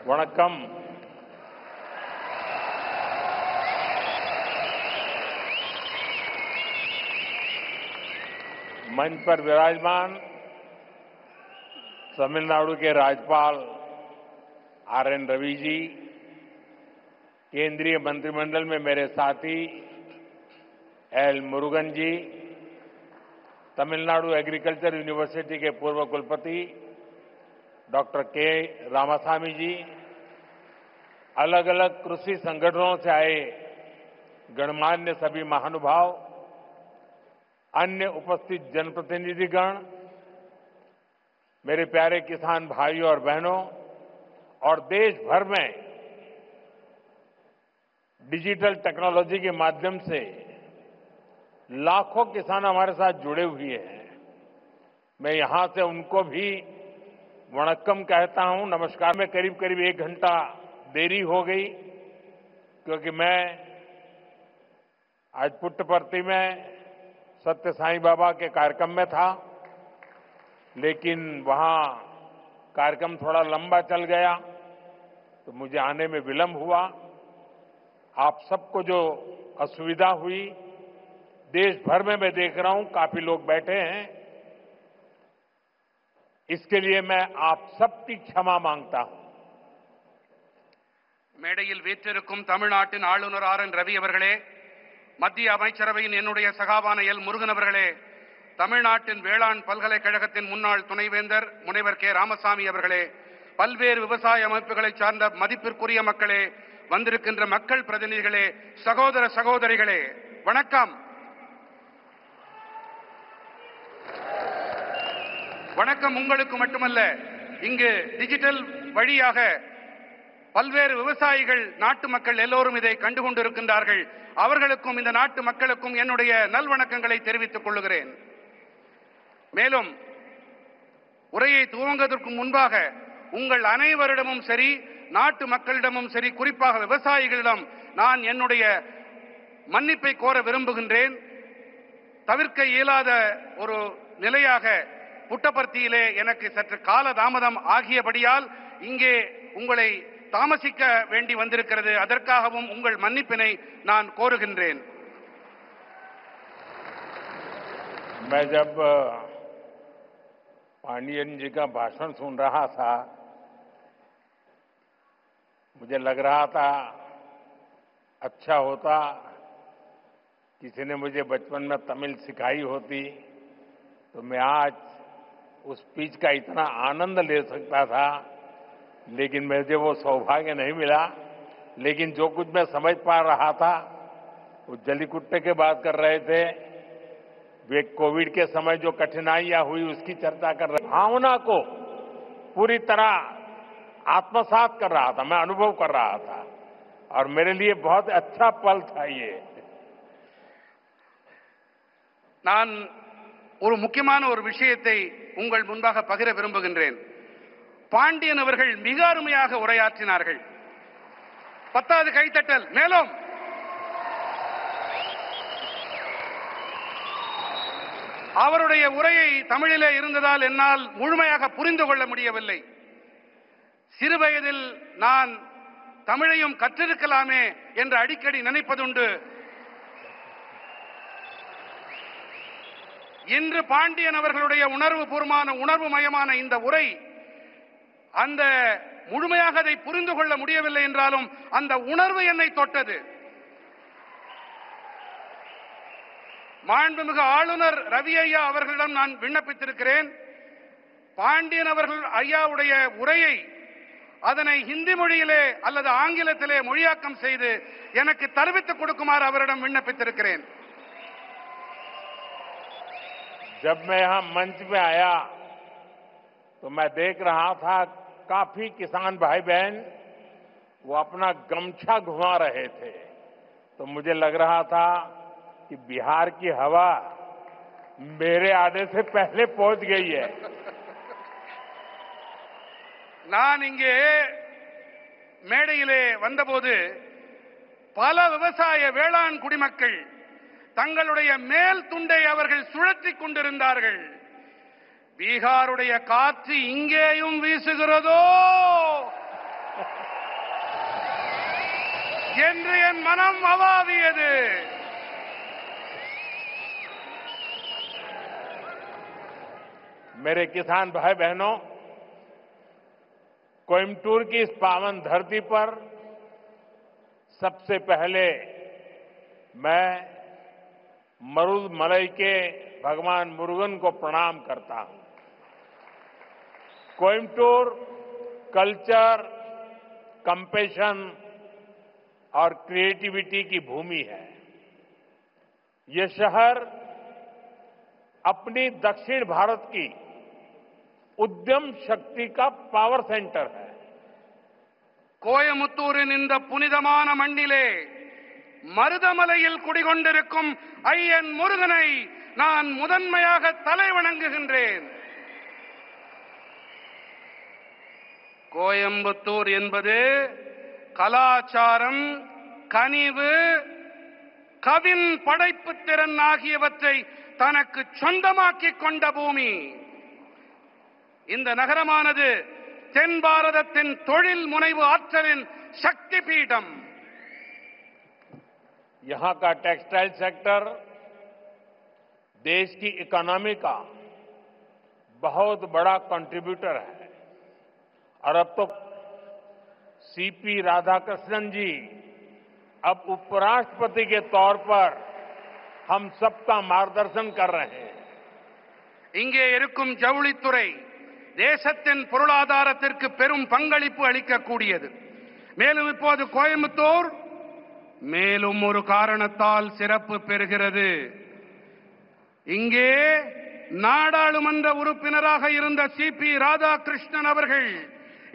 वणक्कम। मंच पर विराजमान तमिलनाडु के राज्यपाल आर.एन. रवि जी, केंद्रीय मंत्रिमंडल में मेरे साथी एल. मुरुगन जी, तमिलनाडु एग्रीकल्चर यूनिवर्सिटी के पूर्व कुलपति डॉक्टर के. रामासामी जी, अलग अलग कृषि संगठनों से आए गणमान्य सभी महानुभाव, अन्य उपस्थित जनप्रतिनिधिगण, मेरे प्यारे किसान भाइयों और बहनों और देश भर में डिजिटल टेक्नोलॉजी के माध्यम से लाखों किसान हमारे साथ जुड़े हुए हैं। मैं यहां से उनको भी वणक्कम कहता हूं, नमस्कार में करीब करीब 1 घंटा देरी हो गई क्योंकि मैं आज पुट्टपर्ती में सत्य साईं बाबा के कार्यक्रम में था, लेकिन वहां कार्यक्रम थोड़ा लंबा चल गया तो मुझे आने में विलंब हुआ। आप सबको जो असुविधा हुई, देश भर में मैं देख रहा हूं काफी लोग बैठे हैं, इसके लिए मैं आप सबकी क्षमा मांगता हूं। மேடையில் வீற்றிருக்கும் தமிழ்நாட்டின் ஆளுநர் ஆர்.என். ரவி அவர்களே, மத்திய அமைச்சரவையின் என்னுடைய சகாவான எல். முருகன் அவர்களே, தமிழ்நாட்டின் வேளாண் பல்கலைக்கழகத்தின் முன்னாள் துணைவேந்தர் முனைவர் கே. ராமசாமி அவர்களே, பல்வேறு விவசாய அமைப்புகளை சார்ந்த மதிப்பிற்குரிய மக்களே, வந்திருக்கின்ற மக்கள் பிரதிநிதிகளே, சகோதர சகோதரிகளே, வணக்கம். வணக்கம் உங்களுக்கு மட்டுமல்ல, இங்கு டிஜிட்டல் வழியாக பல்வேறு விவசாயிகள், நாட்டு மக்கள் எல்லோரும் இதை கண்டுகொண்டிருக்கின்றார்கள். அவர்களுக்கும் இந்த நாட்டு மக்களுக்கும் என்னுடைய நல்வணக்கங்களை தெரிவித்துக் கொள்கிறேன். மேலும் உரையை துவங்குவதற்கு முன்பாக உங்கள் அனைவரிடமும் சரி, நாட்டு மக்களிடமும் சரி, குறிப்பாக விவசாயிகளிடம் நான் என்னுடைய மன்னிப்பை கோர விரும்புகின்றேன். தவிர்க்க இயலாத ஒரு நிலையாக புட்டபர்த்தியிலே எனக்கு சற்று கால தாமதம் ஆகியபடியால் இங்கே உங்களை தாமசிக்க வேண்டி வந்திருக்கிறது. அதற்காகவும் உங்கள் மன்னிப்பினை நான் கோருகின்றேன். मैं जब पांडियन जी का भाषण सुन रहा था, मुझे लग रहा था अच्छा होता किसी ने मुझे बचपन में तमिल सिखाई होती तो मैं आज उस स्पीच का इतना आनंद ले सकता था, लेकिन मुझे वो सौभाग्य नहीं मिला। लेकिन जो कुछ मैं समझ पा रहा था, वो जलीकुट्टे की बात कर रहे थे, वे कोविड के समय जो कठिनाइयां हुई उसकी चर्चा कर रहे, भावना को पूरी तरह आत्मसात कर रहा था, मैं अनुभव कर रहा था और मेरे लिए बहुत अच्छा पल था ये। நான் ஒரு முக்கியமான ஒரு விஷயத்தை உங்கள் முன்பாக பகிர விரும்புகின்றேன். பாண்டியன் அவர்கள் மிக அருமையாக உரையாற்றினார்கள். 10வது கைத்தட்டல். மேலும் அவருடைய உரையை தமிழிலே இருந்ததால் என்னால் முழுமையாக புரிந்து கொள்ள முடியவில்லை. சிறுவயதில் நான் தமிழையும் கற்றிருக்கலாமே என்று அடிக்கடி நினைப்பதுண்டு. இன்று பாண்டியன் அவர்களுடைய உணர்வு மயமான இந்த உரை, அந்த முழுமையாக அதை புரிந்து கொள்ள முடியவில்லை என்றாலும் அந்த உணர்வு என்னை தொட்டது. மாண்புமிகு ஆளுநர் ரவி ஐயா அவர்களிடம் நான் விண்ணப்பித்திருக்கிறேன். பாண்டியன் அவர்கள் ஐயாவுடைய உரையை அதனை ஹிந்தி மொழியிலே அல்லது ஆங்கிலத்திலே மொழியாக்கம் செய்து எனக்கு தெரிவித்துக் கொடுக்குமாறு அவரிடம் விண்ணப்பித்திருக்கிறேன். जब मैं यहां मंच पे आया तो मैं देख रहा था काफी किसान भाई बहन वो अपना गमछा घुमा रहे थे, तो मुझे लग रहा था कि बिहार की हवा मेरे आने से पहले पहुंच गई है। நான் இங்கே மேடையிலே வந்தபோது பல விவசாய வேளாண் குடிமக்கள் தங்களுடைய மேல் துண்டை அவர்கள் சுழற்றிக் கொண்டிருந்தார்கள். பீகாருடைய காற்று இங்கேயும் வீசுகிறதோ என்று என் மனம் அவாவியது. मेरे किसान भाई बहनों, कोयम्बटूर की इस पावन धरती पर सबसे पहले मैं मरुदमलई के भगवान मुरुगन को प्रणाम करता हूं। कोयम्बटूर कल्चर, कंपैशन और क्रिएटिविटी की भूमि है। ये शहर अपनी दक्षिण भारत की उद्यम शक्ति का पावर सेंटर है। கோயமுத்தூரின் இந்த புனிதமான மண்ணிலே மருதமலையில் குடிகொண்டிருக்கும் ஐயன் முருகனை நான் முதன்மையாக தலைவணங்குகின்றேன். கோயம்புத்தூர் என்பது கலாச்சாரம், கனிவு, கவின் படைப்பு திறன் ஆகியவற்றை தனக்கு சொந்தமாக்கிக் கொண்ட பூமி. இந்த நகரமானது தென் பாரதத்தின் தொழில் முனைவு ஆற்றலின் சக்தி பீடம். यहां का टेक्सटाइल सेक्टर देश की इकोनॉमी का बहुत बड़ा कंट्रीब्यूटर है और अब तो सीपी राधाकृष्णन जी अब उपराष्ट्रपति के तौर पर हम सबका मार्गदर्शन कर रहे हैं. இங்கே இருக்கும் ஜவுளித்துறை தேசத்தின் பொருளாதாரத்திற்கு பெரும் பங்களிப்பு அளிக்கக்கூடியது. மேலும் இப்போது கோயம்புத்தூர் மேலும் ஒரு காரணத்தால் சிறப்பு பெறுகிறது. இங்கே நாடாளுமன்ற உறுப்பினராக இருந்த சிபி ராதாகிருஷ்ணன் அவர்கள்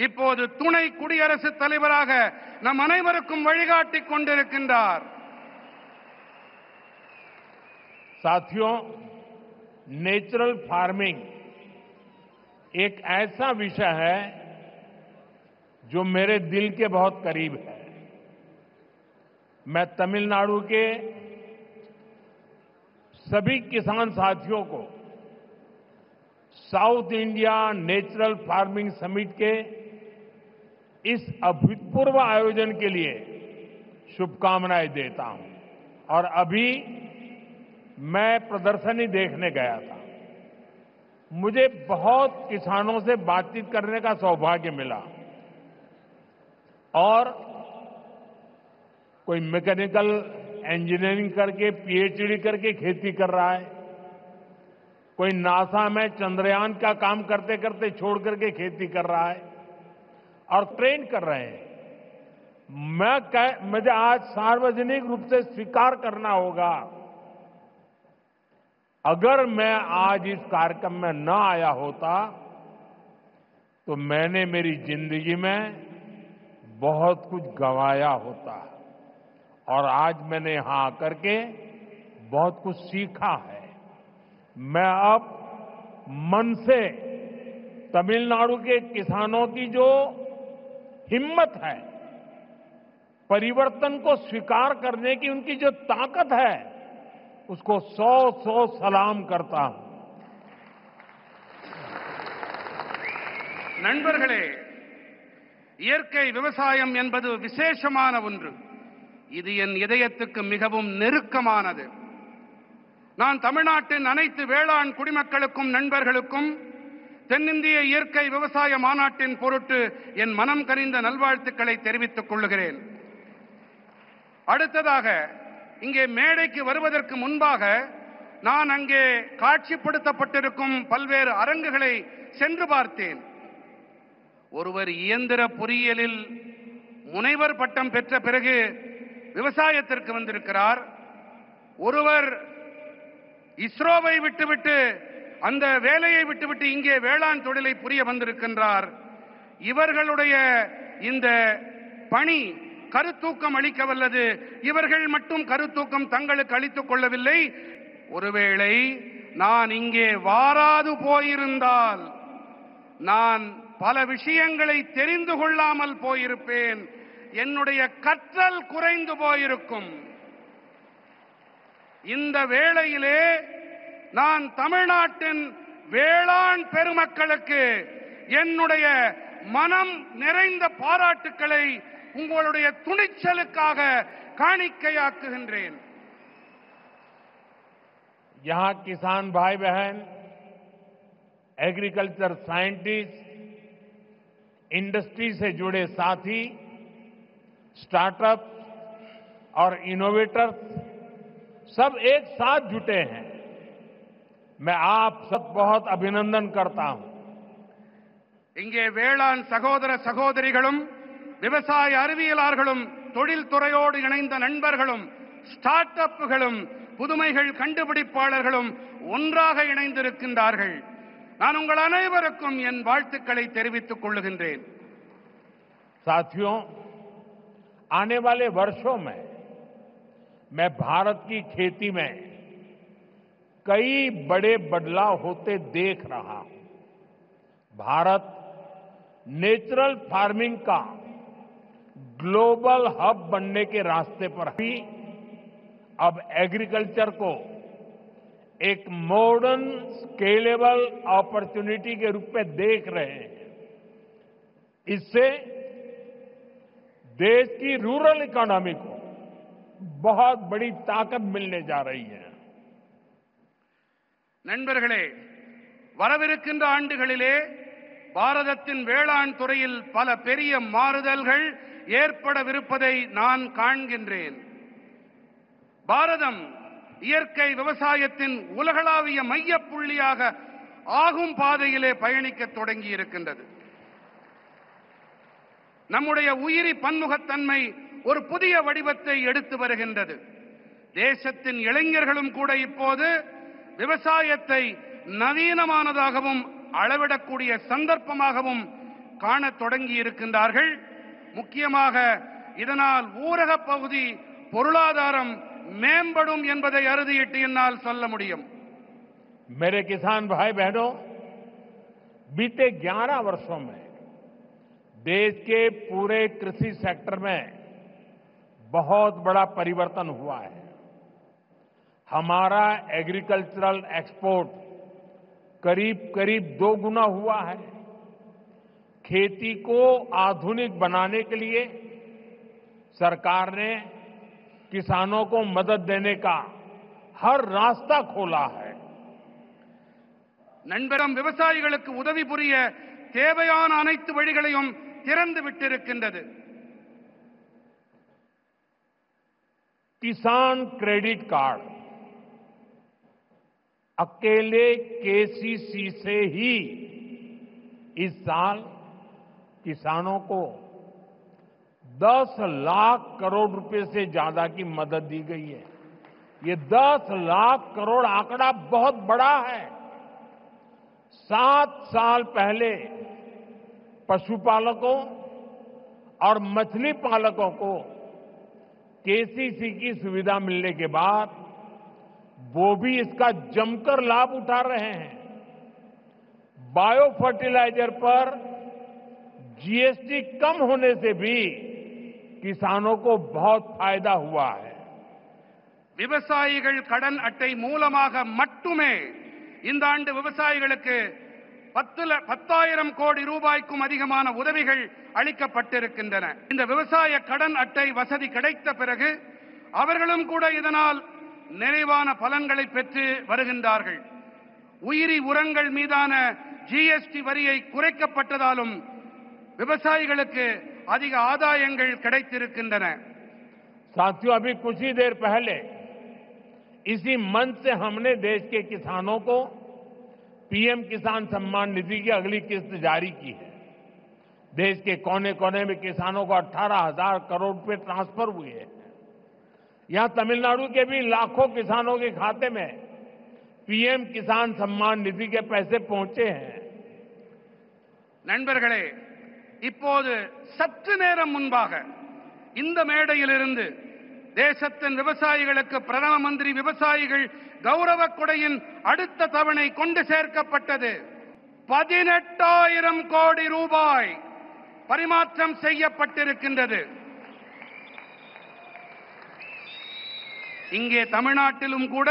இப்போது துணை குடியரசுத் தலைவராக நம் அனைவருக்கும் வழிகாட்டிக் கொண்டிருக்கின்றார். साथियों, नेचुरल फार्मिंग एक ऐसा विषय है जो मेरे दिल के बहुत करीब है. मैं तमिलनाडु के सभी किसान साथियों को south India natural farming summit के इस अभूतपूर्व आयोजन के लिए शुभकामनाएं देता हूं. और अभी मैं प्रदर्शनी देखने गया था. मुझे बहुत किसानों से बातचीत करने का सौभाग्य मिला और कोई मैकेनिकल इंजीनियरिंग करके पीएचडी करके खेती कर रहा है, कोई नासा में चंद्रयान का काम करते करते छोड़ करके खेती कर रहा है और ट्रेन कर रहे हैं. मुझे आज सार्वजनिक रूप से स्वीकार करना होगा, अगर मैं आज इस कार्यक्रम में न आया होता तो मैंने मेरी जिंदगी में बहुत कुछ गंवाया होता और आज मैंने यहां आकर के बहुत कुछ सीखा है. मैं अब मन से तमिलनाडु के किसानों की जो हिम्मत है, परिवर्तन को स्वीकार करने की उनकी जो ताकत है, उसको 100 सलाम करता हूं. நண்பர்களே, இயற்கை விவசாயம் என்பது விசேஷமான ஒன்று. இது என் இதயத்துக்கு மிகவும் நெருக்கமானது. நான் தமிழ்நாட்டின் அனைத்து வேளாண் குடிமக்களுக்கும் நண்பர்களுக்கும் தென்னிந்திய இயற்கை விவசாய மாநாட்டின் பொருட்டு என் மனம் கனிந்த நல்வாழ்த்துக்களை தெரிவித்துக் கொள்கிறேன். அடுத்ததாக இங்கே மேடைக்கு வருவதற்கு முன்பாக நான் அங்கே காட்சிப்படுத்தப்பட்டிருக்கும் பல்வேறு அரங்குகளை சென்று பார்த்தேன். ஒருவர் இயந்திர பொறியியலில் முனைவர் பட்டம் பெற்ற பிறகு விவசாயத்திற்கு வந்திருக்கிறார். ஒருவர் இஸ்ரோவை விட்டுவிட்டு அந்த வேலையை விட்டுவிட்டு இங்கே வேளாண் தொழிலை புரிய வந்திருக்கின்றார். இவர்களுடைய இந்த பணி கருத்தூக்கம் அளிக்க வல்லது. இவர்கள் மட்டும் கருத்தூக்கம் தங்களுக்கு அளித்துக் கொள்ளவில்லை. ஒருவேளை நான் இங்கே வாராது போயிருந்தால் நான் பல விஷயங்களை தெரிந்து கொள்ளாமல் போயிருப்பேன். என்னுடைய கற்றல் குறைந்து போயிருக்கும். இந்த வேளையிலே நான் தமிழ்நாட்டின் வேளாண் பெருமக்களுக்கு என்னுடைய மனம் நிறைந்த பாராட்டுக்களை உங்களுடைய துணிச்சலுக்காக காணிக்கையாக்குகின்றேன். यहां किसान भाई बहन, एग्रीकल्चर साइंटिस्ट, इंडस्ट्री से जुड़े साथी, स्टार्टअप और इनोवेटर्स सब एक साथ जुटे हैं. मैं आप सब बहुत अभिनंदन करता हूं. இங்கே வேளாண் சகோதர சகோதரிகளும், விவசாய அறிவியலாளர்களும், தொழில்துறையோடு இணைந்த நண்பர்களும், ஸ்டார்ட் அப்புகளும், புதுமைகள் கண்டுபிடிப்பாளர்களும் ஒன்றாக இணைந்திருக்கின்றார்கள். நான் உங்கள் அனைவருக்கும் என் வாழ்த்துக்களை தெரிவித்துக் கொள்ளுகின்றேன். साथियों, आने वाले वर्षों में मैं भारत की खेती में कई बड़े बदलाव होते देख रहा हूं. भारत नेचुरल फार्मिंग का ग्लोबल हब बनने के रास्ते पर भी अब एग्रीकल्चर को एक मॉडर्न स्केलेबल अपॉर्चुनिटी के रूप में देख रहे हैं. इससे देश की रूरल इकोनॉमी को बहुत बड़ी ताकत मिलने जा रही है. நண்பர்களே, வரவிருக்கின்ற ஆண்டுகளிலே பாரதத்தின் வேளாண் துறையில் பல பெரிய மாறுதல்கள் ஏற்படவிருப்பதை நான் காண்கின்றேன். பாரதம் இயற்கை விவசாயத்தின் உலகளாவிய மையப்புள்ளியாக ஆகும் பாதையிலே பயணிக்க தொடங்கி இருக்கின்றது. நம்முடைய உயிரி பன்முகத்தன்மை ஒரு புதிய வடிவத்தை எடுத்து வருகின்றது. தேசத்தின் இளைஞர்களும் கூட இப்போது விவசாயத்தை நவீனமானதாகவும் அளவிடக்கூடிய சந்தர்ப்பமாகவும் காணத் தொடங்கி இருக்கின்றார்கள். முக்கியமாக இதனால் ஊரக பகுதி பொருளாதாரம் மேம்படும் என்பதை அறுதியிட்டு என்னால் சொல்ல முடியும். मेरे किसान भाई बहनों, बीते 11 वर्षों में देश के पूरे कृषि सेक्टर में बहुत बड़ा परिवर्तन हुआ है. हमारा एग्रीकल्चरल एक्सपोर्ट करीब करीब 2 गुना हुआ है. खेती को आधुनिक बनाने के लिए सरकार ने किसानों को मदद देने का हर रास्ता खोला है. நண்பரும் விவசாயிகளுக்கு உதவி புரிய தேவையான அனைத்து வழிகளையும் திறந்து விட்டிருக்கின்றது. किसान क्रेडिट कार्ड अकेले केसीसी से ही इस साल किसानों को 10 लाख करोड़ रुपए से ज्यादा की मदद दी गई है. ये 10 लाख करोड़ आंकड़ा बहुत बड़ा है. 7 साल पहले पशुपालकों और मछली पालकों को केसीसी की सुविधा मिलने के बाद वो भी इसका जमकर लाभ उठा रहे हैं. बायो फर्टिलाइजर पर जीएसटी कम होने से भी किसानों को बहुत फायदा हुआ है. விவசாயிகள் கடன் அட்டை மூலமாக மட்டுமே இந்த ஆண்டு விவசாயிகளுக்கு 10,000 கோடி ரூபாய்க்கும் அதிகமான உதவிகள் அளிக்கப்பட்டிருக்கின்றன. இந்த விவசாய கடன் அட்டை வசதி கிடைத்த பிறகு அவர்களும் கூட இதனால் நிறைவான பலன்களை பெற்று வருகின்றார்கள். உயிரி உரங்கள் மீதான ஜிஎஸ்டி வரியை குறைக்கப்பட்டதாலும் விவசாயிகளுக்கு அதிக ஆதாயங்கள் கிடைத்திருக்கின்றன. साथियों, अभी कुछ ही देर पहले इसी मंच से हमने देश के किसानों को पीएम किसान सम्मान निधि की अगली किस्त जारी की है. देश के कोने कोने में किसानों को 18,000 करोड़ रुपए ट्रांसफर हुए हैं. यहां तमिलनाडु के भी लाखों किसानों के खाते में पीएम किसान सम्मान निधि के पैसे पहुंचे हैं. நண்பர்களே, இப்போது சற்று நேரம் முன்பாக இந்த மேடையிலிருந்து தேசத்தின் விவசாயிகளுக்கு பிரதம மந்திரி விவசாயிகள் கௌரவ கொடையின் அடுத்த தவணை கொண்டு சேர்க்கப்பட்டது. 18,000 கோடி ரூபாய் பரிமாற்றம் செய்யப்பட்டிருக்கின்றது. இங்கே தமிழ்நாட்டிலும் கூட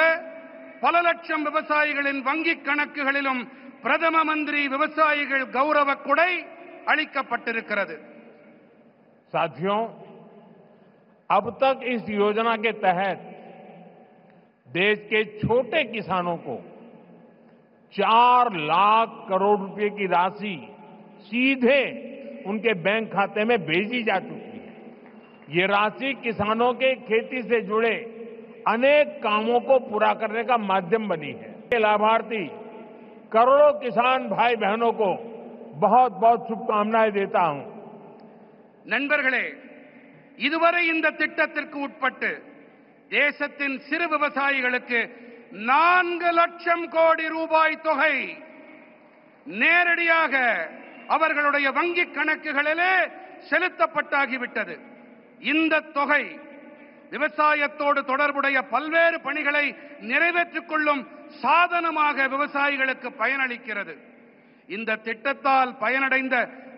பல லட்சம் விவசாயிகளின் வங்கிக் கணக்குகளிலும் பிரதம மந்திரி விவசாயிகள் கௌரவ கொடை அளிக்கப்பட்டிருக்கிறது. साथियों, अब तक इस योजना के तहत देश के छोटे किसानों को 4 लाख करोड़ रुपए की राशि सीधे उनके बैंक खाते में भेजी जा चुकी है। ये राशि किसानों के खेती से जुड़े अनेक कामों को पूरा करने का माध्यम बनी है। लाभार्थी करोड़ों किसान भाई बहनों को बहुत बहुत शुभकामनाएं देता हूं। நண்பர்களே, இதுவரை இந்த திட்டத்திற்கு உட்பட்டு தேசத்தின் சிறு விவசாயிகளுக்கு 4 லட்சம் கோடி ரூபாய் தொகை நேரடியாக அவர்களுடைய வங்கிக் கணக்குகளிலே செலுத்தப்பட்டாகிவிட்டது. இந்த தொகை விவசாயத்தோடு தொடர்புடைய பல்வேறு பணிகளை நிறைவேற்றிக் கொள்ளும் சாதனமாக விவசாயிகளுக்கு பயனளிக்கிறது. இந்த திட்டத்தால் பயனடைந்த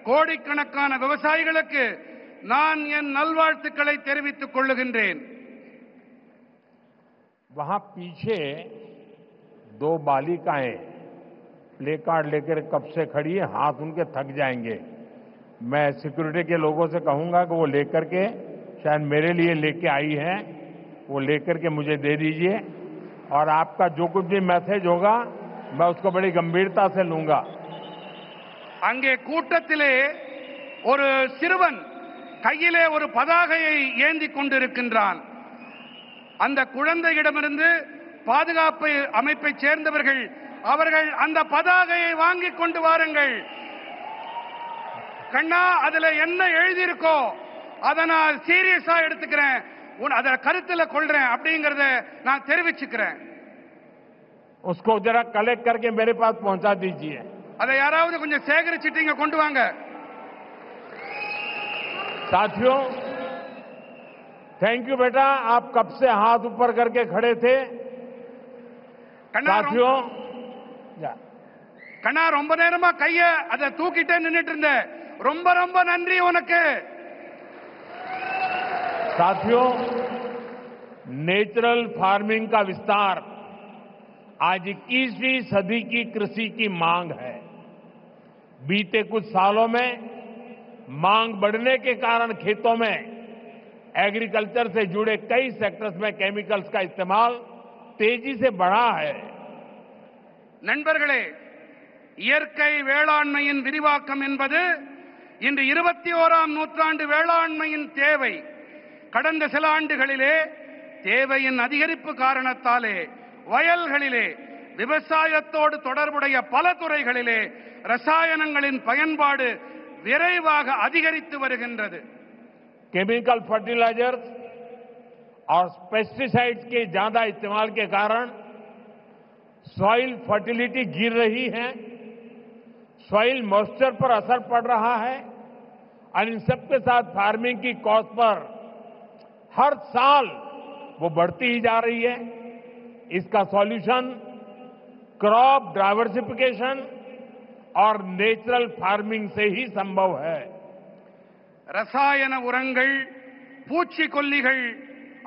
கோடிக்கணக்கான விவசாயிகளுக்கு நான் என் நல்வாழ்த்துக்களை தெரிவித்துக் கொள்ளுகின்றேன். वहां पीछे 2 बालिकाएं प्ले कार्ड लेकर कब से खड़ी है, हाथ उनके थक जाएंगे। मैं सिक्योरिटी के लोगों से कहूंगा कि वो लेकर के, शायद मेरे लिए लेके आई है, वो लेकर के मुझे दे दीजिए और आपका जो कुछ भी मैसेज होगा मैं उसको बड़ी गंभीरता से लूंगा। அங்கே கூட்டத்திலே ஒரு சிறுவன் கையிலே ஒரு பதாகையை ஏந்தி கொண்டிருக்கின்றான். அந்த குழந்தையிடமிருந்து பாதுகாப்பு அமைப்பை சேர்ந்தவர்கள் அவர்கள் அந்த பதாகையை வாங்கி கொண்டு வாருங்கள். கண்ணா, அதுல என்ன எழுதியிருக்கோ அதை நான் சீரியஸா எடுத்துக்கிறேன், அத கருத்துல கொள்றேன் அப்படிங்கறத நான் தெரிவிச்சுக்கிறேன். उसको जरा कलेक्ट करके मेरे पास पहुंचा दीजिए। அதை யாராவது கொஞ்சம் சேகரிச்சிட்டு இங்க கொண்டு வாங்க. साथियों, थैंक यू बेटा, आप कब से हाथ ऊपर करके खड़े थे। साथियों, கண்ணா ரொம்ப நேரமா கைய அதை தூக்கிட்டே நின்னுட்டு இருந்த, ரொம்ப ரொம்ப நன்றி உனக்கு. साथियों, नेचुरल फार्मिंग का विस्तार आज 21वीं सदी की कृषि की मांग है। बीते कुछ सालों में मांग बढ़ने के कारण खेतों में एग्रीकल्चर से जुड़े कई सेक्टर्स में केमिकल्स का इस्तेमाल तेजी से बढ़ा है। நண்பர்களே, இயற்கை வேளாண்மையின் விரிவாக்கம் என்பது இன்று 21ஆம் நூற்றாண்டு வேளாண்மையின் தேவை. கடந்த சில ஆண்டுகளிலே தேவையின் அதிகரிப்பு காரணத்தாலே வயல்களிலே விவசாயத்தோடு தொடர்புடைய பல துறைகளிலே ரசாயனங்களின் பயன்பாடு விரைவாக அதிகரித்து வருகின்றது. केमिकल फर्टिलाइजर्स और पेस्टिसाइड्स के ज्यादा इस्तेमाल के कारण सॉइल फर्टिलिटी गिर रही है, सॉइल मॉइस्चर पर असर पड़ रहा है और इन सबके साथ फार्मिंग की कॉस्ट पर हर साल वो बढ़ती ही जा रही है। इसका सॉल्यूशन क्रॉप डाइवर्सिफिकेशन और नेचुरल फार्मिंग से ही संभव है। ரசாயன உரங்கள், பூச்சிக்கொல்லிகள்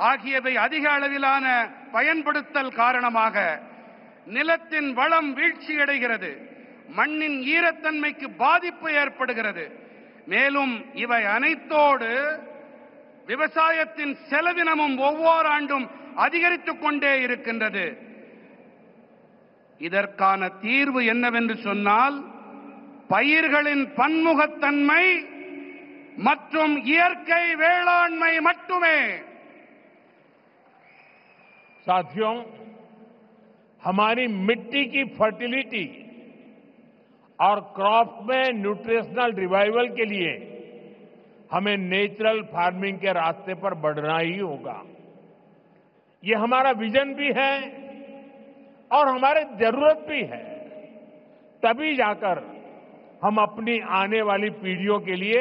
ஆகியவை அதிக அளவிலான பயன்படுத்தல் காரணமாக நிலத்தின் வளம் வீழ்ச்சியடைகிறது, மண்ணின் ஈரத்தன்மைக்கு பாதிப்பு ஏற்படுகிறது. மேலும் இவை அனைத்தோடு விவசாயத்தின் செலவினமும் ஒவ்வொரு ஆண்டும் அதிகரித்துக் கொண்டே இருக்கின்றது. இதற்கான தீர்வு என்னவென்று சொன்னால், பயிர்களின் பன்முகத்தன்மை மற்றும் இயற்கை வேளாண்மை மட்டுமே. साथियों, हमारी मिट्टी की फर्टिलिटी और क्रॉप में न्यूट्रिशनल रिवाइवल के लिए हमें नेचुरल फार्मिंग के रास्ते पर बढ़ना ही होगा। ये हमारा विजन भी है और हमारी जरूरत भी है। तभी जाकर हम अपनी आने वाली पीढ़ियों के लिए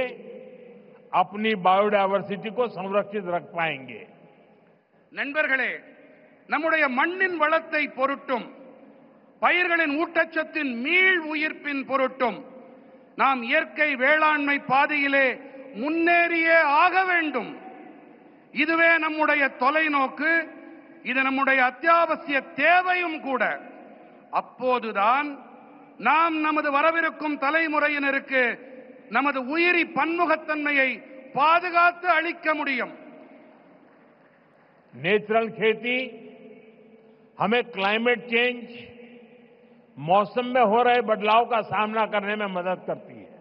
अपनी बायोडायवर्सिटी को संरक्षित रख पाएंगे। நண்பர்களே, நம்முடைய மண்ணின் வளத்தை பொருட்டும் பயிர்களின் ஊட்டச்சத்தின் மீள் உயிர்ப்பின் பொருட்டும் நாம் இயற்கை வேளாண்மை பாதையிலே முன்னேறியே ஆக வேண்டும். இதுவே நம்முடைய தொலைநோக்கு, இது நம்முடைய அத்தியாவசிய தேவையும் கூட. அப்போதுதான் நாம் நமது வரவிருக்கும் தலைமுறையினருக்கு நமது உயிரி பன்முகத்தன்மையை பாதுகாத்து அளிக்க முடியும். नेचुरल खेती हमें क्लाइमेट चेंज, मौसम में हो रहे बदलाव का सामना करने में मदद करती है.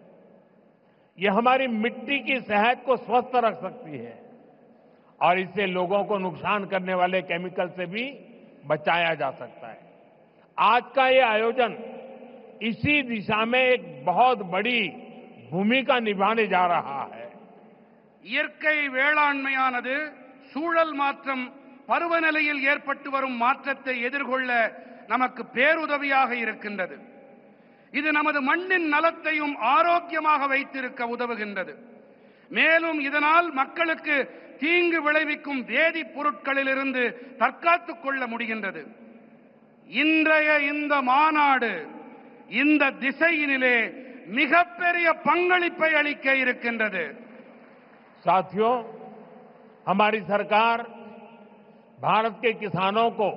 ये हमारी मिट्टी की सेहत को स्वस्थ रख सकती है और इससे लोगों को नुकसान करने वाले केमिकल से भी बचाया जा सकता है. आज का ये आयोजन इसी दिशा में एक बहुत बड़ी भूमिका निभाने जा रहा है. இயற்கை வேளாண்மையானது சூழல் மாற்றம், பருவநிலையில் ஏற்பட்டு வரும் மாற்றத்தை எதிர்கொள்ள நமக்கு பேருதவியாக இருக்கின்றது. இது நமது மண்ணின் நலத்தையும் ஆரோக்கியமாக வைத்திருக்க உதவுகின்றது. மேலும் இதனால் மக்களுக்கு தீங்கு விளைவிக்கும் வேதிப் பொருட்களிலிருந்து தற்காத்துக் கொள்ள முடிகின்றது. இன்றைய இந்த மாநாடு இந்த திசையினிலே மிகப்பெரிய பங்களிப்பை அளிக்க இருக்கின்றது. साथियों, हमारी सरकार भारत के किसानों को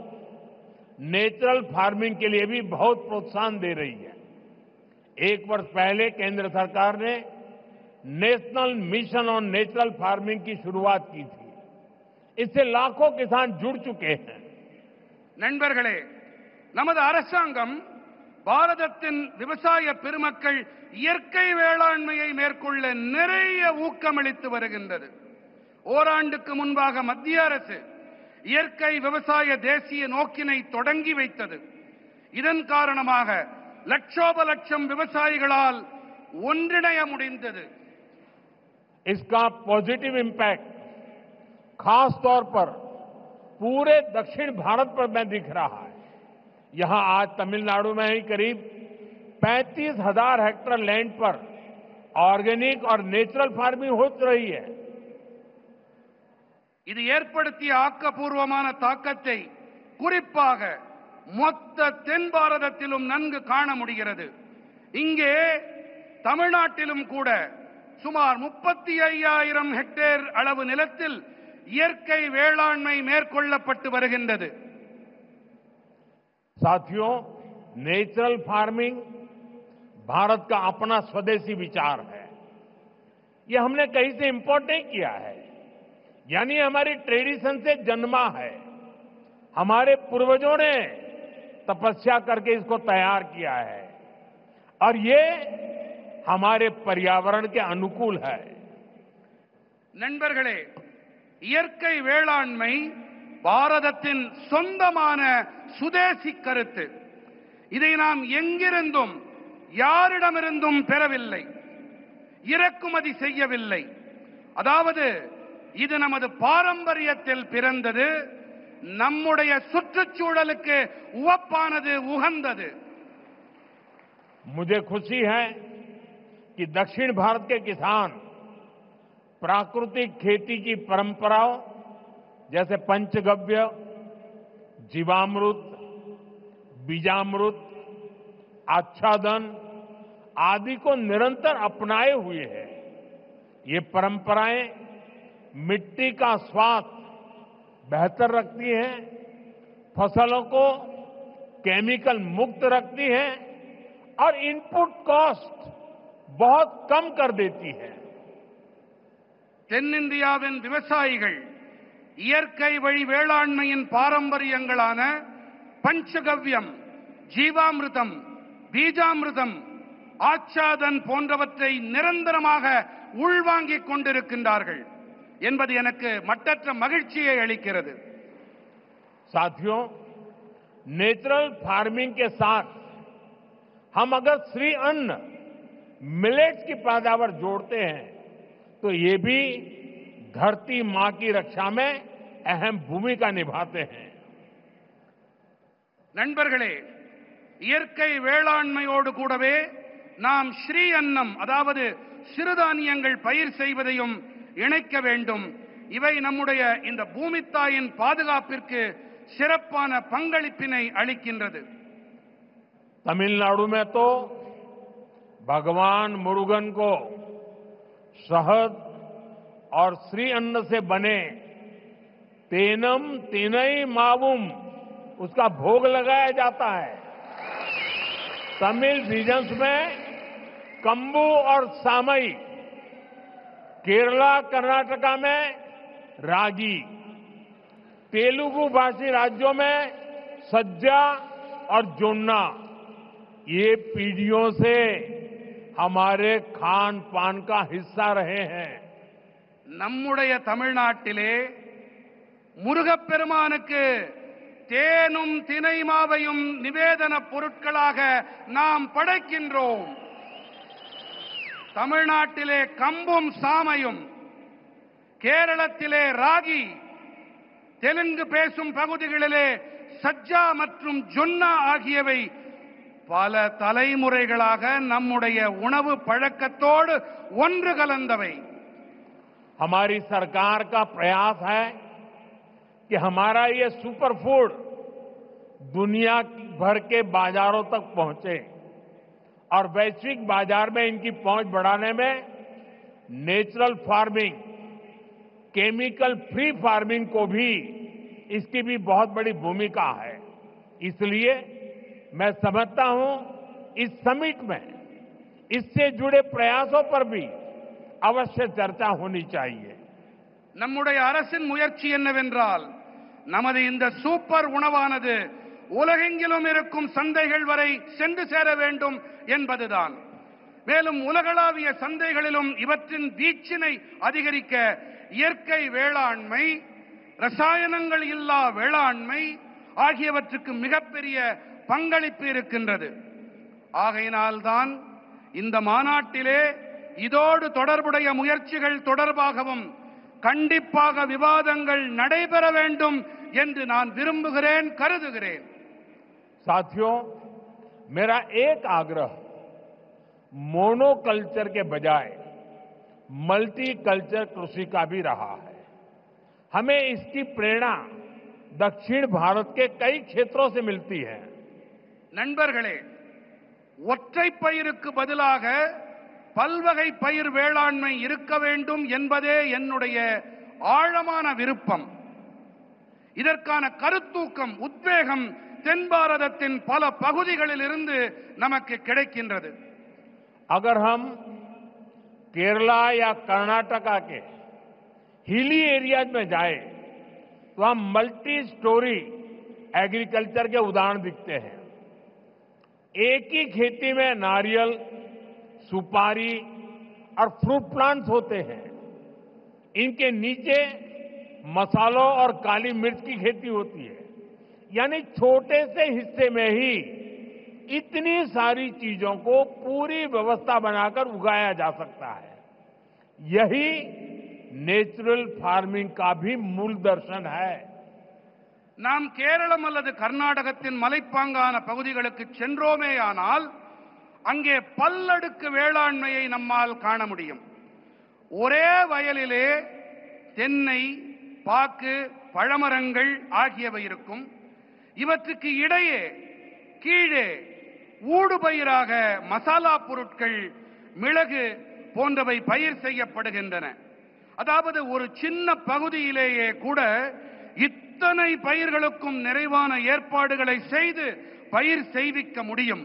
नेचुरल फार्मिंग के लिए भी बहुत प्रोत्साहन दे रही है. एक वर्ष पहले केंद्र सरकार ने national mission on natural farming की शुरुआत की थी. इससे लाखों किसान जुड़ चुके हैं. நண்பர்களே, நமது அரசாங்கம் பாரதத்தின் விவசாய பெருமக்கள் இயற்கை வேளாண்மையை மேற்கொள்ள நிறைய ஊக்கமளித்து வருகின்றது. ஓராண்டுக்கு முன்பாக மத்திய அரசு இயற்கை விவசாய தேசிய நோக்கினை தொடங்கி வைத்தது. இதன் காரணமாக லட்சோப லட்சம் விவசாயிகளால் ஒன்றிணைய முடிந்தது. इसका पॉजिटिव इम्पैक्ट खास तौर पर पूरे दक्षिण भारत पर में दिख रहा है. यहां आज तमिलनाडु में ही करीब 35,000 हेक्टेयर लैंड पर ऑर्गेनिक और नेचुरल फार्मिंग हो रही है. இது ஏற்படுத்திய ஆக்கப்பூர்வமான தாக்கத்தை குறிப்பாக மொத்த தென் பாரதத்திலும் நன்கு காண முடிகிறது. இங்கே தமிழ்நாட்டிலும் கூட சுமார் 35,000 ஹெக்டேர் அளவு நிலத்தில் இயற்கை வேளாண்மை மேற்கொள்ளப்பட்டு வருகின்றது. साथियों, नेचुरल फार्मिंग भारत का अपना स्वदेशी विचार है. ये हमने कहीं से इंपोर्ट नहीं किया है, यानी हमारी ट्रेडिशन से जन्मा है. हमारे पूर्वजों ने तपस्या करके इसको तैयार किया है और ये हमारे पर्यावरण के अनुकूल है. நண்பர்களே, இயற்கை வேளாண்மை பாரதத்தின் சொந்தமான சுதேசி கருத்து. இதை நாம் எங்கிருந்தும் யாரிடமிருந்தும் பெறவில்லை, இறக்குமதி செய்யவில்லை. அதாவது இது நமது பாரம்பரியத்தில் பிறந்தது, நம்முடைய சுற்றுச்சூழலுக்கு உவப்பானது, உகந்தது. मुझे खुशी है कि दक्षिण भारत के किसान प्राकृतिक खेती की परंपराओं जैसे पंचगव्य, जीवामृत, बीजामृत, आच्छादन आदि को निरंतर अपनाए हुए हैं. ये परंपराएं मिट्टी का स्वास्थ्य बेहतर रखती हैं, फसलों को केमिकल मुक्त रखती हैं और इनपुट कॉस्ट बहुत कम कर देती है. தென்னிந்தியாவின் விவசாயிகள் இயற்கை வழி வேளாண்மையின் பாரம்பரியங்களான பஞ்சகவ்யம், ஜீவாமிர்தம், பீஜாமிர்தம், ஆச்சாதன் போன்றவற்றை நிரந்தரமாக உள்வாங்கிக் கொண்டிருக்கின்றார்கள் என்பது எனக்கு மட்டற்ற மகிழ்ச்சியை அளிக்கிறது. साथियों, नेचुरल फार्मिंग के साथ हम अगर श्री अन्न, मिलेट्स की पैदावार जोड़ते हैं तो ये भी धरती मां की रक्षा में अहम भूमिका निभाते हैं. நண்பர்களே, இயற்கை வேளாண்மையோடு கூடவே நாம் ஸ்ரீ அன்னம், அதாவது சிறுதானியங்கள் பயிர் செய்வதையும் இணைக்க வேண்டும். இவை நம்முடைய இந்த பூமித்தாயின் பாதுகாப்பிற்கு சிறப்பான பங்களிப்பினை அளிக்கின்றது. तमिलनाडु में तो भगवान मुरुगन को शहद और श्री अन्न से बने तेनम तिनई मावुम उसका भोग लगाया जाता है. तमिल रीजन्स में कंबू और सामई केरला कर्नाटका में रागी, तेलुगु भाषी राज्यों में सज्जा और जोन्ना, ये पीढ़ियों से हमारे खान पान का हिस्सा रहे हैं. நம்முடைய தமிழ்நாட்டிலே முருகப்பெருமானுக்கு தேனும் தினைமாவையும் நிவேதன பொருட்களாக நாம் படைக்கின்றோம். தமிழ்நாட்டிலே கம்பும் சாமையும், கேரளத்திலே ராகி, தெலுங்கு பேசும் பகுதிகளிலே சஜ்ஜா மற்றும் ஜொன்னா ஆகியவை பல தலைமுறைகளாக நம்முடைய உணவு பழக்கத்தோடு ஒன்று கலந்தவை. हमारी सरकार का प्रयास है कि हमारा ये सुपर फूड दुनिया भर के बाजारों तक पहुंचे और वैश्विक बाजार में इनकी पहुंच बढ़ाने में natural farming, chemical free farming को भी, इसकी भी बहुत बड़ी भूमिका है. इसलिए मैं समझता हूं इस समिट में इससे जुड़े प्रयासों पर भी अवश्य चर्चा होनी चाहिए. நம்முடைய அரசின் முயற்சி என்னவென்றால், நமது இந்த சூப்பர் உணவானது உலகெங்கிலும் இருக்கும் சந்தைகள் வரை சென்று சேர வேண்டும் என்பதுதான். மேலும் உலகளாவிய சந்தைகளிலும் இவற்றின் வீச்சினை அதிகரிக்க இயற்கை வேளாண்மை, ரசாயனங்கள் இல்லா வேளாண்மை ஆகியவற்றுக்கு மிகப்பெரிய பங்களிப்பு இருக்கின்றது. ஆகையினால்தான் இந்த மாநாட்டிலே இதோடு தொடர்புடைய முயற்சிகள் தொடர்பாகவும் கண்டிப்பாக விவாதங்கள் நடைபெற வேண்டும் என்று நான் விரும்புகிறேன், கருதுகிறேன். साथियों, मेरा एक आग्रह मोनोकल्चर के बजाय मल्टी कल्चर कृषि का भी रहा है. हमें इसकी प्रेरणा दक्षिण भारत के कई क्षेत्रों से मिलती है. நண்பர்களே, ஒற்றை பயிருக்கு பதிலாக பல்வகை பயிர் வேளாண்மை இருக்க வேண்டும் என்பதே என்னுடைய ஆழமான விருப்பம். இதற்கான கருத்தூக்கம், உத்வேகம் தென் பாரதத்தின் பல பகுதிகளில் இருந்து நமக்கு கிடைக்கின்றது. अगर हम केरला या कर्नाटका के हिली एरियाज में जाए तो हम मल्टी स्टोरी एग्रीकल्चर के उदाहरण दिखते हैं. एक ही खेती में नारियल, सुपारी और फ्रूट प्लांट्स होते हैं. इनके नीचे मसालों और काली मिर्च की खेती होती है. यानी छोटे से हिस्से में ही इतनी सारी चीजों को पूरी व्यवस्था बनाकर उगाया जा सकता है. यही नेचुरल फार्मिंग का भी मूल दर्शन है. நாம் கேரளம் அல்லது கர்நாடகத்தின் மலைப்பாங்கான பகுதிகளுக்கு சென்றோமேயானால் அங்கே பல்லடுக்கு வேளாண்மையை நம்மால் காண முடியும். ஒரே வயலிலே தென்னை, பாக்கு, பழமரங்கள் ஆகியவை இருக்கும். இவற்றுக்கு இடையே கீழே ஊடுபயிராக மசாலா பொருட்கள், மிளகு போன்றவை பயிர் செய்யப்படுகின்றன. அதாவது ஒரு சின்ன பகுதியிலேயே கூட இத்தனை பயிர்களுக்கும் நிறைவான ஏற்பாடுகளை செய்து பயிர் செய்விக்க முடியும்.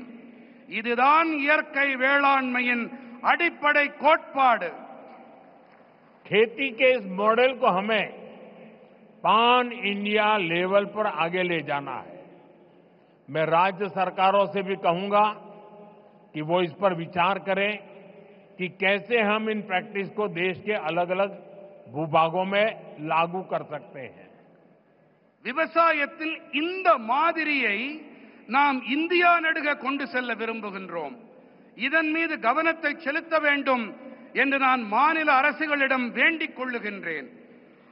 இதுதான் இயற்கை வேளாண்மையின் அடிப்படை கோட்பாடு. खेती के इस मॉडल को हमें पान इंडिया लेवल पर आगे ले जाना है. मैं राज्य सरकारों से भी कहूंगा कि वो इस पर विचार करें कि कैसे हम इन प्रैक्टिस को देश के अलग अलग भूभागों में लागू कर सकते हैं. விவசாயத்தில் இந்த மாதிரியை நாம் இந்தியா நடுக கொண்டு செல்ல விரும்புகின்றோம். இதன் மீது கவனத்தை செலுத்த வேண்டும் என்று நான் மாநில அரசுகளிடம் வேண்டிக் கொள்ளுகின்றேன்.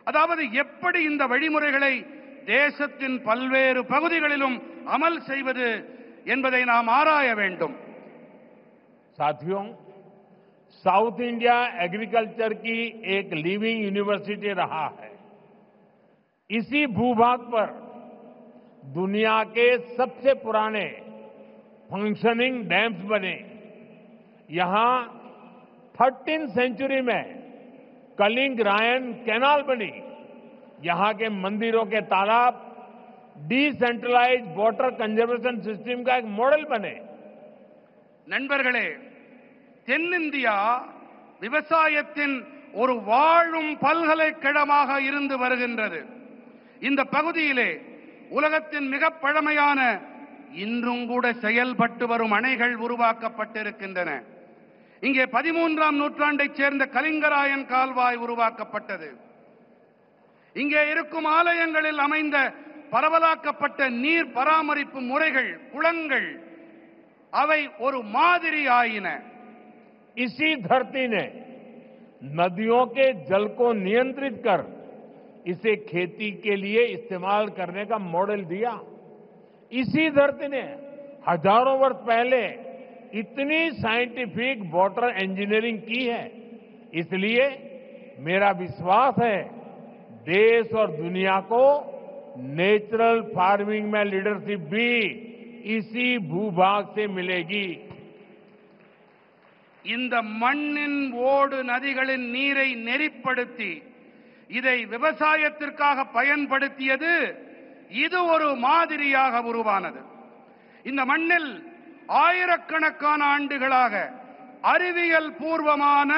அதாவது எப்படி இந்த வழிமுறைகளை தேசத்தின் பல்வேறு பகுதிகளிலும் அமல் செய்வது என்பதை நாம் ஆராய வேண்டும். साथियों, साउथ इंडिया एग्रीकल्चर की एक लिविंग यूनिवर्सिटी रहा है. इसी भूभाग पर दुनिया के सबसे पुराने फंक्शनिंग डैम्स बने. यहां 13वीं सेंचुरी में कलिंग रायन कैनाल बनी. यहां के मंदिरों के तालाब डिसेंट्रलाइज्ड वाटर कंजर्वेशन सिस्टम का एक मॉडल बने. நண்பர்களே, தென்னிந்தியா விவசாயத்தின் ஒரு வாழும் பல்கலைக்கழகமாக இருந்து வருகின்றது. இந்த பகுதியிலே உலகத்தின் மிக பழமையான இன்றும் கூட செயல்பட்டு வரும் அணைகள் உருவாக்கப்பட்டிருக்கின்றன. இங்கே 13ஆம் நூற்றாண்டைச் சேர்ந்த கலிங்கராயன் கால்வாய் உருவாக்கப்பட்டது. இங்கே இருக்கும் ஆலயங்களில் அமைந்த பரவலாக்கப்பட்ட நீர் பராமரிப்பு முறைகள், குளங்கள், அவை ஒரு மாதிரி ஆயின. इसी धरती ने नदियों के जल को नियंत्रित कर इसे खेती के लिए इस्तेमाल करने का मॉडल दिया. इसी धरती ने हजारों वर्ष पहले इतनी साइंटिफिक वाटर इंजीनियरिंग की है. इसलिए मेरा विश्वास है देश और दुनिया को नेचुरल फार्मिंग में लीडरशिप भी इसी भूभाग से मिलेगी. இந்த மண்ணின் ஓடு நதிகளின் நீரை நெறிப்படுத்தி இதை விவசாயத்திற்காக பயன்படுத்தியது இது ஒரு மாதிரியாக உருவானது. இந்த மண்ணில் ஆயிரக்கணக்கான ஆண்டுகளாக அறிவியல் பூர்வமான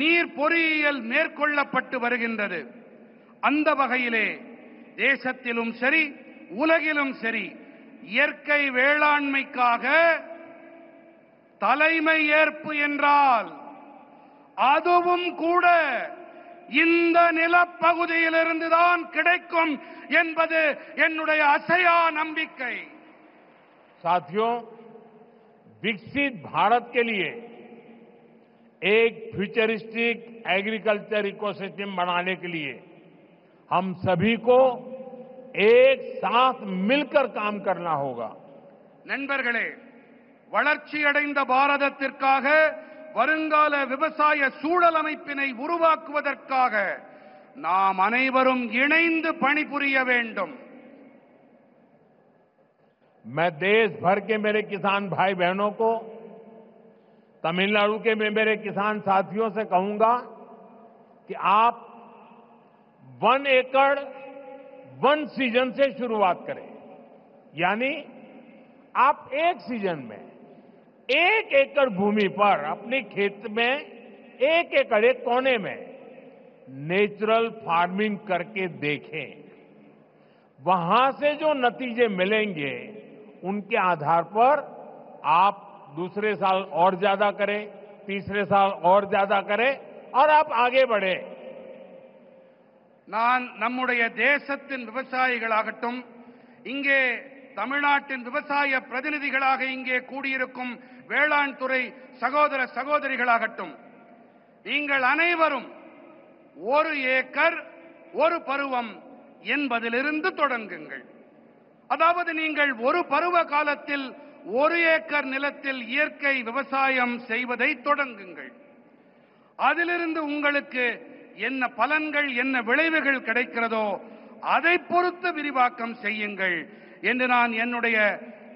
நீர் பொறியியல் மேற்கொள்ளப்பட்டு வருகின்றது. அந்த வகையிலே தேசத்திலும் சரி உலகிலும் சரி இயற்கை வேளாண்மைக்காக தலைமை ஏற்பு என்றால் அதுவும் கூட இந்த நிலப்பகுதியிலிருந்துதான் கிடைக்கும் என்பது என்னுடைய அசையா நம்பிக்கை. साथियों, विकसित भारत के लिए एक फ्यूचरिस्टिक एग्रीकल्चर इकोसिस्टम बनाने के लिए हम सभी को एक साथ मिलकर काम करना होगा. நண்பர்களே, வளர்ச்சியடைந்த பாரதத்திற்காக வருங்கால விவசாய சூழல் அமைப்பினை உருவாக்குவதற்காக நாம் அனைவரும் இணைந்து பணிபுரிய வேண்டும். मैं देश भर के मेरे किसान भाई बहनों को, तमिलनाडु के मेरे किसान साथियों से कहूंगा कि आप 1 एकड़ 1 सीजन से शुरुआत करें. यानी आप एक सीजन में 1 एकड़ भूमि पर अपने खेत में 1 एकड़ एक कोने में नेचुरल फार्मिंग करके देखें. वहां से जो नतीजे मिलेंगे उनके आधार पर आप दूसरे साल और ज्यादा करें, तीसरे साल और ज्यादा करें और आप आगे बढ़े. நான் நம்முடைய தேசத்தின் விவசாயிகளாகட்டும், இங்கே தமிழ்நாட்டின் விவசாய பிரதிநிதிகளாக இங்கே கூடியிருக்கும் வேளாண் துறை சகோதர சகோதரிகளாகட்டும், நீங்கள் அனைவரும் 1 ஏக்கர் 1 பருவம் என்பதிலிருந்து தொடங்குங்கள். அதாவது நீங்கள் ஒரு பருவ காலத்தில் 1 ஏக்கர் நிலத்தில் இயற்கை விவசாயம் செய்வதை தொடங்குங்கள். அதிலிருந்து உங்களுக்கு என்ன பலன்கள், என்ன விளைவுகள் கிடைக்கிறதோ அதை பொறுத்து விரிவாக்கம் செய்யுங்கள் என்று நான் என்னுடைய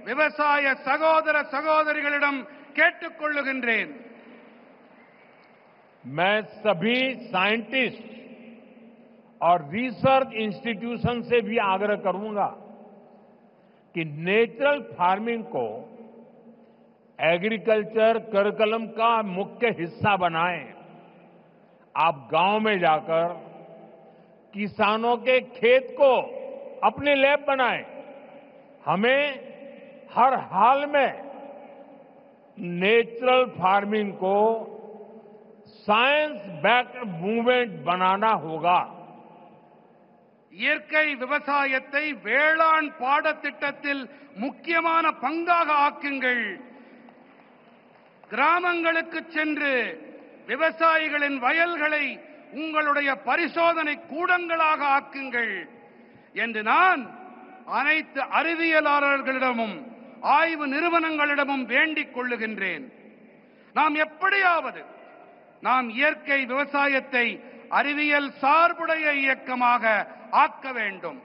விவசாய சகோதர சகோதரிகளிடம் கேட்டுக்கொள்ளுகின்றேன். मैं सभी साइंटिस्ट और रिसर्च इंस्टीट्यूशन से भी आग्रह करूंगा कि नेचुरल फार्मिंग को एग्रीकल्चर करिकुलम का मुख्य हिस्सा बनाएं. आप गांव में जाकर किसानों के खेत को अपनी लैब बनाएं. हमें हर हाल में नेचुरल फार्मिंग को साइंस बैक्ड मूवमेंट बनाना होगा. இயற்கை விவசாயத்தை வேளாண் பாடத்திட்டத்தில் முக்கியமான பங்காக ஆக்குங்கள். கிராமங்களுக்கு சென்று விவசாயிகளின் வயல்களை உங்களுடைய பரிசோதனை கூடங்களாக ஆக்குங்கள் என்று நான் அனைத்து அறிவியலாளர்களிடமும் ஆய்வு நிறுவனங்களிடமும் வேண்டிக் கொள்ளுகின்றேன். நாம் எப்படியாவது நாம் இயற்கை விவசாயத்தை அறிவியல் சார்புடைய இயக்கமாக ஆக்க வேண்டும்.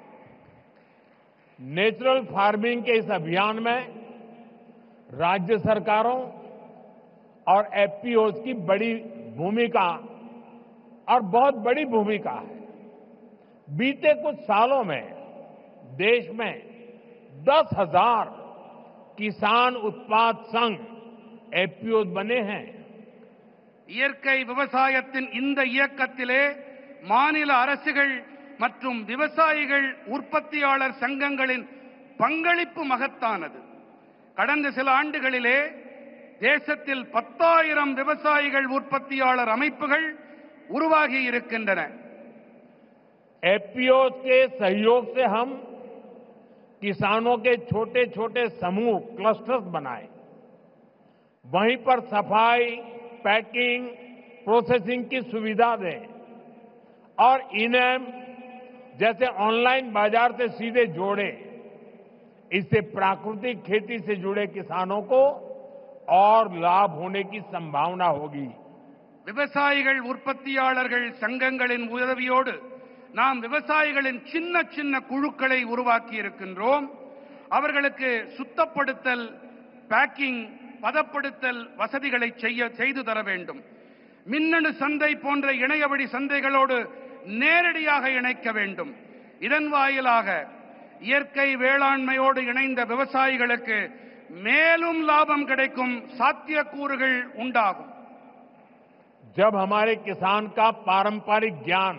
नेचुरल फार्मिंग के इस अभियान में राज्य सरकारों और एफपीओज की बड़ी भूमिका और बहुत बड़ी भूमिका है. बीते कुछ सालों में देश में 10,000 किसान उत्पाद संघ एफपीओज बने हैं. இயற்கை விவசாயத்தின் இந்த இயக்கத்திலே மாநில அரசுகள் மற்றும் விவசாயிகள் உற்பத்தியாளர் சங்கங்களின் பங்களிப்பு மகத்தானது. கடந்த சில ஆண்டுகளிலே தேசத்தில் 10,000 விவசாயிகள் உற்பத்தியாளர் அமைப்புகள் உருவாகி இருக்கின்றன. एफपीओ के सहयोग से हम किसानों के छोटे छोटे समूह क्लस्टर्स बनाए, वहीं पर सफाई, पैकिंग, प्रोसेसिंग की सुविधा दें और इनेम जैसे ऑनलाइन बाजार से सीधे जोड़े. इससे प्राकृतिक खेती से जुड़े किसानों को और लाभ होने की संभावना होगी. விவசாயிகள் உற்பத்தியாளர்கள் சங்கங்களின் உதவியோடு நாம் விவசாயிகளின் சின்ன சின்ன குழுக்களை உருவாக்கி இருக்கின்றோம். அவர்களுக்கு சுத்தப்படுத்தல், பேக்கிங், பதப்படுத்தல் வசதிகளை செய்து தர வேண்டும். மின்னணு சந்தை போன்ற இணையவழி சந்தைகளோடு நேரடியாக இணைக்க வேண்டும். இதன் வாயிலாக இயற்கை வேளாண்மையோடு இணைந்த விவசாயிகளுக்கு மேலும் லாபம் கிடைக்கும் சாத்தியக்கூறுகள் உண்டாகும். जब हमारे किसान का पारंपरिक ज्ञान,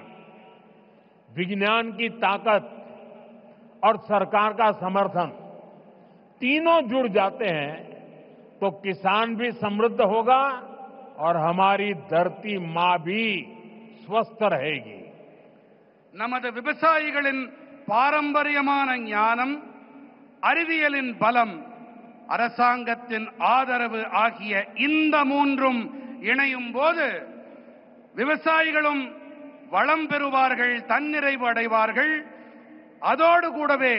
विज्ञान की ताकत और सरकार का समर्थन तीनों जुड़ जाते हैं तो किसान भी समृद्ध होगा और हमारी धरती मां भी स्वस्थ रहेगी. நமது விவசாயிகளின் பாரம்பரியமான ஞானம், அறிவியலின் பலம், அரசாங்கத்தின் ஆதரவு ஆகிய இந்த மூன்றும் இணையும் போது விவசாயிகளும் வளம் பெறுவார்கள், தன்னிறைவு அடைவார்கள். அதோடு கூடவே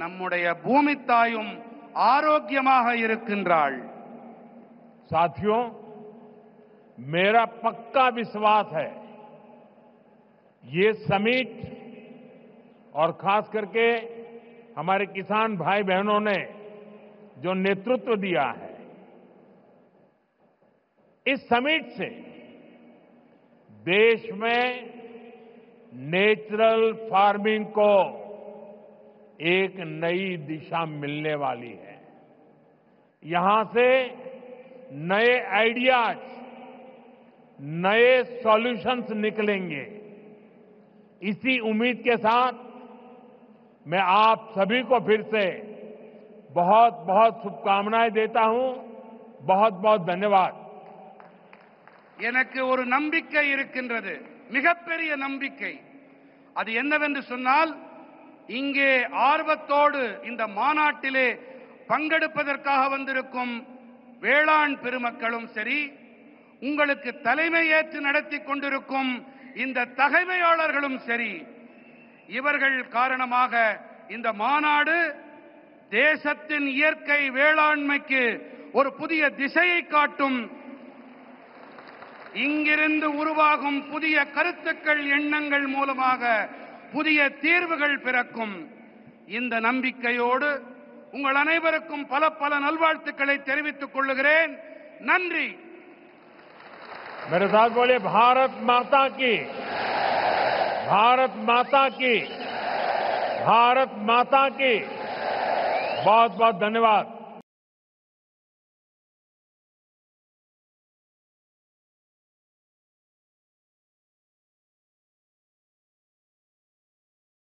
நம்முடைய பூமி தாயும் ஆரோக்கியமாக இருக்கின்றாள். साथियों, मेरा पक्का विश्वास है ये समिट और खास करके हमारे किसान भाई बहनों ने जो नेतृत्व दिया है, इस समिट से देश में नेचुरल फार्मिंग को एक नई दिशा मिलने वाली है. यहां से नए आइडियाज, नए सॉल्यूशंस निकलेंगे. इसी उम्मीद के साथ मैं आप सभी को फिर से बहुत बहुत शुभकामनाएं देता हूं. बहुत बहुत धन्यवाद. எனக்கு ஒரு நம்பிக்கை இருக்கின்றது, மிகப்பெரிய நம்பிக்கை. அது என்னவென்று சொன்னால், இங்கே ஆர்வத்தோடு இந்த மாநாட்டிலே பங்கெடுப்பதற்காக வந்திருக்கும் வேளாண் பெருமக்களும் சரி, உங்களுக்கு தலைமை ஏற்று நடத்தி கொண்டிருக்கும் இந்த தகைமையாளர்களும் சரி, இவர்கள் காரணமாக இந்த மாநாடு தேசத்தின் இயற்கை வேளாண்மைக்கு ஒரு புதிய திசையை காட்டும். இங்கிருந்து உருவாகும் புதிய கருத்துக்கள், எண்ணங்கள் மூலமாக புதிய தீர்வுகள் பிறக்கும். இந்த நம்பிக்கையோடு உங்கள் அனைவருக்கும் பல பல நல்வாழ்த்துக்களை தெரிவித்துக் கொள்கிறேன். நன்றி. मेरे साथ बोले भारत माता की, भारत माता की, भारत माता की. बहुत बहुत धन्यवाद.